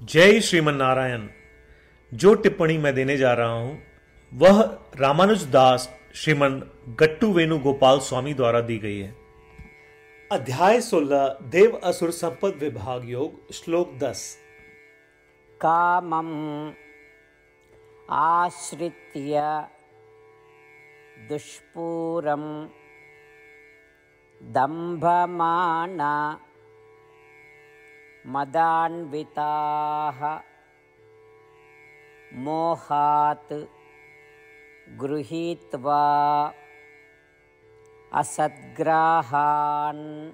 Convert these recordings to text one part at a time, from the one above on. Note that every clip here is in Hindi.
जय श्रीमन नारायण। जो टिप्पणी मैं देने जा रहा हूं वह रामानुज दास श्रीमन गट्टू वेणुगोपाल स्वामी द्वारा दी गई है। अध्याय 16 देव असुर संपद विभाग योग श्लोक 10। कामम् आश्रित्य दुष्पूरं दम्भमान मदान्विताः मोहात् गृहीत्वा असद्ग्राहान्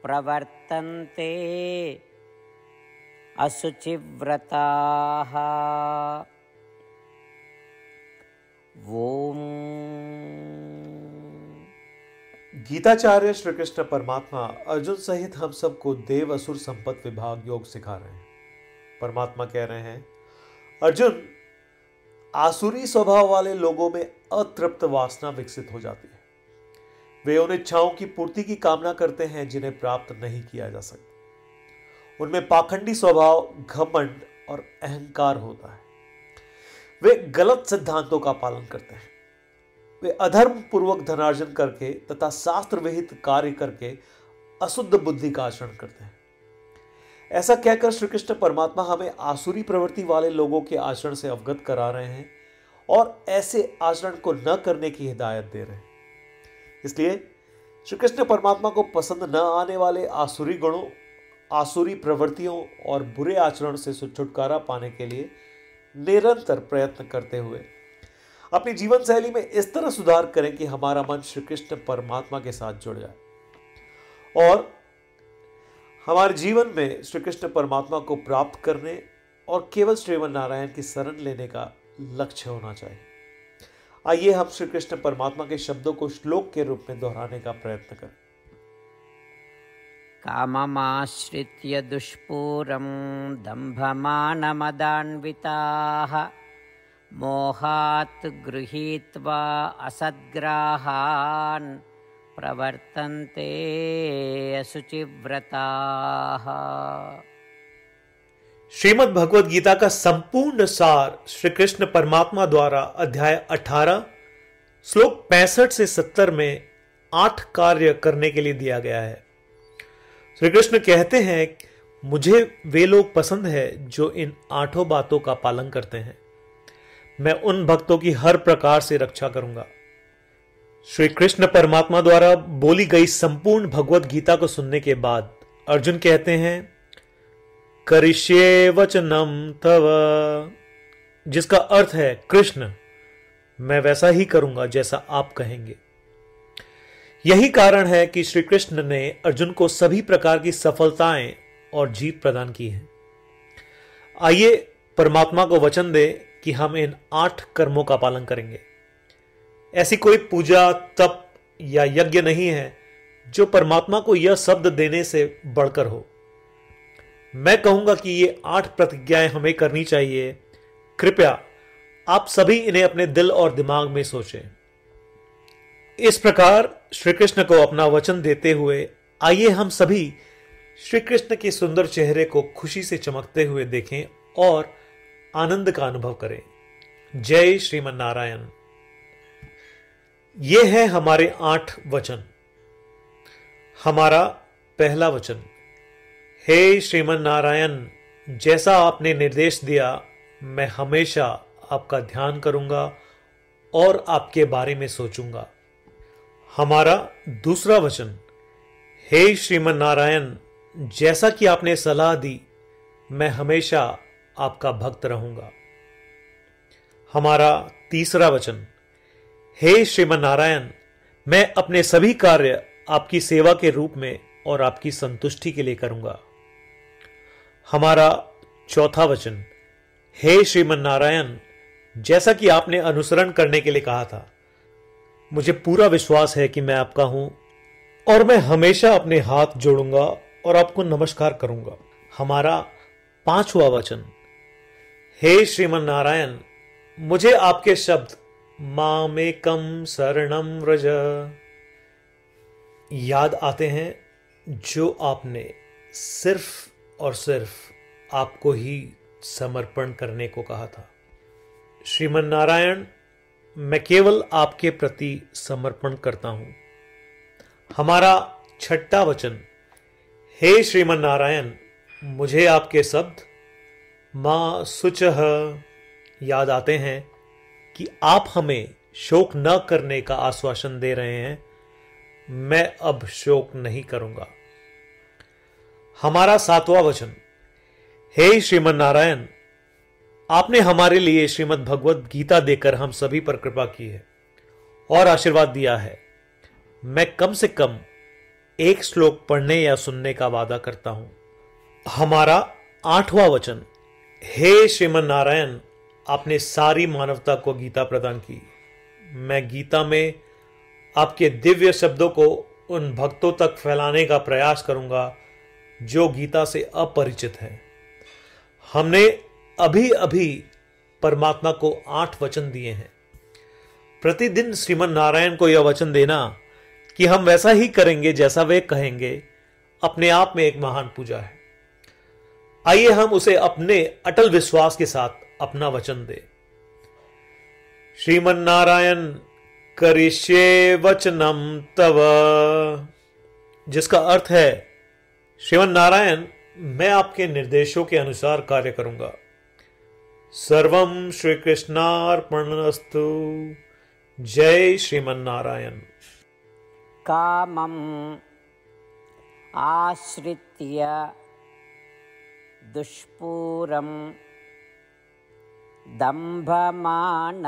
प्रवर्तन्ते असुचिव्रताः। ओम। गीताचार्य श्री कृष्ण परमात्मा अर्जुन सहित हम सबको देव असुर संपद विभाग योग सिखा रहे हैं। परमात्मा कह रहे हैं, अर्जुन, आसुरी स्वभाव वाले लोगों में अतृप्त वासना विकसित हो जाती है। वे उन इच्छाओं की पूर्ति की कामना करते हैं जिन्हें प्राप्त नहीं किया जा सकता। उनमें पाखंडी स्वभाव, घमंड और अहंकार होता है। वे गलत सिद्धांतों का पालन करते हैं। वे अधर्म पूर्वक धनार्जन करके तथा शास्त्र विहित कार्य करके अशुद्ध बुद्धि का आचरण करते हैं। ऐसा कहकर श्री कृष्ण परमात्मा हमें आसुरी प्रवृत्ति वाले लोगों के आचरण से अवगत करा रहे हैं और ऐसे आचरण को न करने की हिदायत दे रहे हैं। इसलिए श्री कृष्ण परमात्मा को पसंद न आने वाले आसुरी गुणों, आसुरी प्रवृत्तियों और बुरे आचरण से छुटकारा पाने के लिए निरंतर प्रयत्न करते हुए अपनी जीवन शैली में इस तरह सुधार करें कि हमारा मन श्री कृष्ण परमात्मा के साथ जुड़ जाए और हमारे जीवन में श्री कृष्ण परमात्मा को प्राप्त करने और केवल श्रीमन नारायण की शरण लेने का लक्ष्य होना चाहिए। आइए हम श्री कृष्ण परमात्मा के शब्दों को श्लोक के रूप में दोहराने का प्रयत्न करें। काममाश्रित्य दुष्पूरं दम्भमानमदान्विताः मोहात् गृहीत्वा असद्ग्राहान् प्रवर्तन्ते असुचिव्रताः। श्रीमद् भगवद गीता का संपूर्ण सार श्री कृष्ण परमात्मा द्वारा अध्याय 18 श्लोक 65 से 70 में 8 कार्य करने के लिए दिया गया है। श्री कृष्ण कहते हैं, मुझे वे लोग पसंद है जो इन 8 बातों का पालन करते हैं। मैं उन भक्तों की हर प्रकार से रक्षा करूंगा। श्री कृष्ण परमात्मा द्वारा बोली गई संपूर्ण भगवत गीता को सुनने के बाद अर्जुन कहते हैं, करिष्ये वचनम तव, जिसका अर्थ है, कृष्ण, मैं वैसा ही करूंगा जैसा आप कहेंगे। यही कारण है कि श्री कृष्ण ने अर्जुन को सभी प्रकार की सफलताएं और जीत प्रदान की है। आइए परमात्मा को वचन दे कि हम इन 8 कर्मों का पालन करेंगे। ऐसी कोई पूजा, तप या यज्ञ नहीं है जो परमात्मा को यह शब्द देने से बढ़कर हो। मैं कहूंगा कि ये 8 प्रतिज्ञाएं हमें करनी चाहिए। कृपया आप सभी इन्हें अपने दिल और दिमाग में सोचें। इस प्रकार श्री कृष्ण को अपना वचन देते हुए आइए हम सभी श्री कृष्ण के सुंदर चेहरे को खुशी से चमकते हुए देखें और आनंद का अनुभव करें। जय श्रीमन नारायण। ये है हमारे 8 वचन। हमारा पहला वचन, हे श्रीमन नारायण, जैसा आपने निर्देश दिया मैं हमेशा आपका ध्यान करूंगा और आपके बारे में सोचूंगा। हमारा दूसरा वचन, हे श्रीमन नारायण, जैसा कि आपने सलाह दी मैं हमेशा आपका भक्त रहूंगा। हमारा तीसरा वचन, हे श्रीमन नारायण, मैं अपने सभी कार्य आपकी सेवा के रूप में और आपकी संतुष्टि के लिए करूंगा। हमारा चौथा वचन, हे श्रीमन नारायण, जैसा कि आपने अनुसरण करने के लिए कहा था, मुझे पूरा विश्वास है कि मैं आपका हूं और मैं हमेशा अपने हाथ जोड़ूंगा और आपको नमस्कार करूंगा। हमारा पांचवा वचन, हे श्रीमन नारायण, मुझे आपके शब्द मामेकम शरणम व्रज याद आते हैं जो आपने सिर्फ और सिर्फ आपको ही समर्पण करने को कहा था। श्रीमन नारायण, मैं केवल आपके प्रति समर्पण करता हूं। हमारा छठा वचन, हे श्रीमन नारायण, मुझे आपके शब्द मां शुचः याद आते हैं कि आप हमें शोक न करने का आश्वासन दे रहे हैं। मैं अब शोक नहीं करूंगा। हमारा सातवां वचन, हे श्रीमन नारायण, आपने हमारे लिए श्रीमद् भगवद गीता देकर हम सभी पर कृपा की है और आशीर्वाद दिया है। मैं कम से कम एक श्लोक पढ़ने या सुनने का वादा करता हूं। हमारा आठवां वचन, हे श्रीमन नारायण, आपने सारी मानवता को गीता प्रदान की। मैं गीता में आपके दिव्य शब्दों को उन भक्तों तक फैलाने का प्रयास करूंगा जो गीता से अपरिचित हैं। हमने अभी अभी परमात्मा को 8 वचन दिए हैं। प्रतिदिन श्रीमन नारायण को यह वचन देना कि हम वैसा ही करेंगे जैसा वे कहेंगे, अपने आप में एक महान पूजा है। आइए हम उसे अपने अटल विश्वास के साथ अपना वचन दें। श्रीमन नारायण करिष्ये वचनम तव, जिसका अर्थ है, श्रीमन नारायण, मैं आपके निर्देशों के अनुसार कार्य करूंगा। सर्वम श्री कृष्णार्पणमस्तु। जय श्रीमन नारायण। कामम् आश्रित्य दुष्पूरं दम्भमान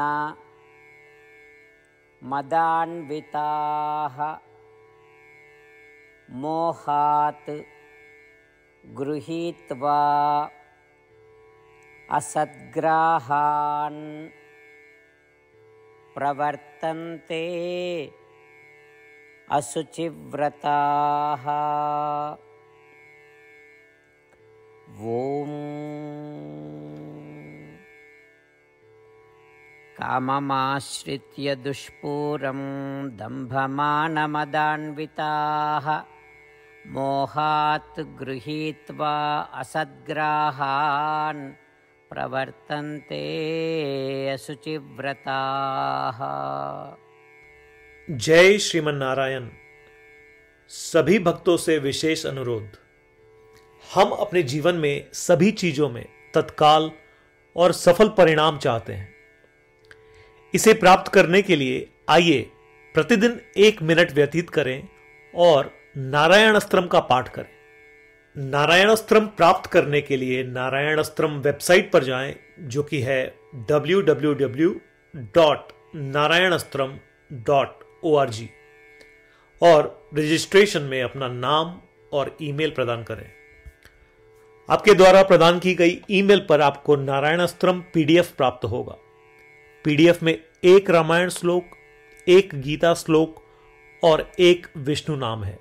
मदान्विताः मोहात् गृहीत्वा असद्ग्राहान् प्रवर्तन्ते असुचिव्रताः। ॐ काममाश्रित्य दुष्पूरं दम्भमानमदान्विताः मोहात् गृहीत्वा असद्ग्राहान् प्रवर्तन्ते असुचिव्रताः। जय श्रीमन नारायण। सभी भक्तों से विशेष अनुरोध, हम अपने जीवन में सभी चीजों में तत्काल और सफल परिणाम चाहते हैं। इसे प्राप्त करने के लिए आइए प्रतिदिन 1 मिनट व्यतीत करें और नारायण अस्त्रम का पाठ करें। नारायण अस्त्रम प्राप्त करने के लिए नारायण अस्त्रम वेबसाइट पर जाएं, जो कि है www.narayanastram.org, और रजिस्ट्रेशन में अपना नाम और ईमेल प्रदान करें। आपके द्वारा प्रदान की गई ईमेल पर आपको नारायण अस्त्रम पीडीएफ प्राप्त होगा। पीडीएफ में 1 रामायण श्लोक, 1 गीता श्लोक और 1 विष्णु नाम है।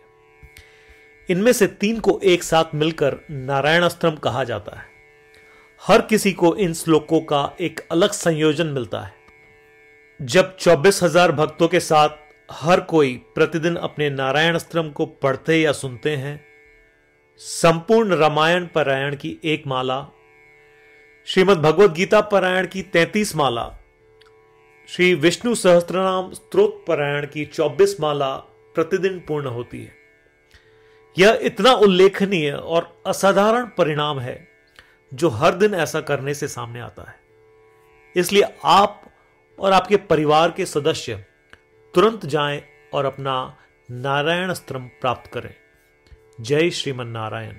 इनमें से 3 को एक साथ मिलकर नारायण अस्त्रम कहा जाता है। हर किसी को इन श्लोकों का एक अलग संयोजन मिलता है। जब 24,000 भक्तों के साथ हर कोई प्रतिदिन अपने नारायण अस्त्रम को पढ़ते या सुनते हैं, संपूर्ण रामायण पारायण की 1 माला, श्रीमद् भगवद गीता पारायण की 33 माला, श्री विष्णु सहस्त्रनाम स्तोत्र पारायण की 24 माला प्रतिदिन पूर्ण होती है। यह इतना उल्लेखनीय और असाधारण परिणाम है जो हर दिन ऐसा करने से सामने आता है। इसलिए आप और आपके परिवार के सदस्य तुरंत जाएं और अपना नारायण अस्त्रम प्राप्त करें। जय श्रीमन नारायण।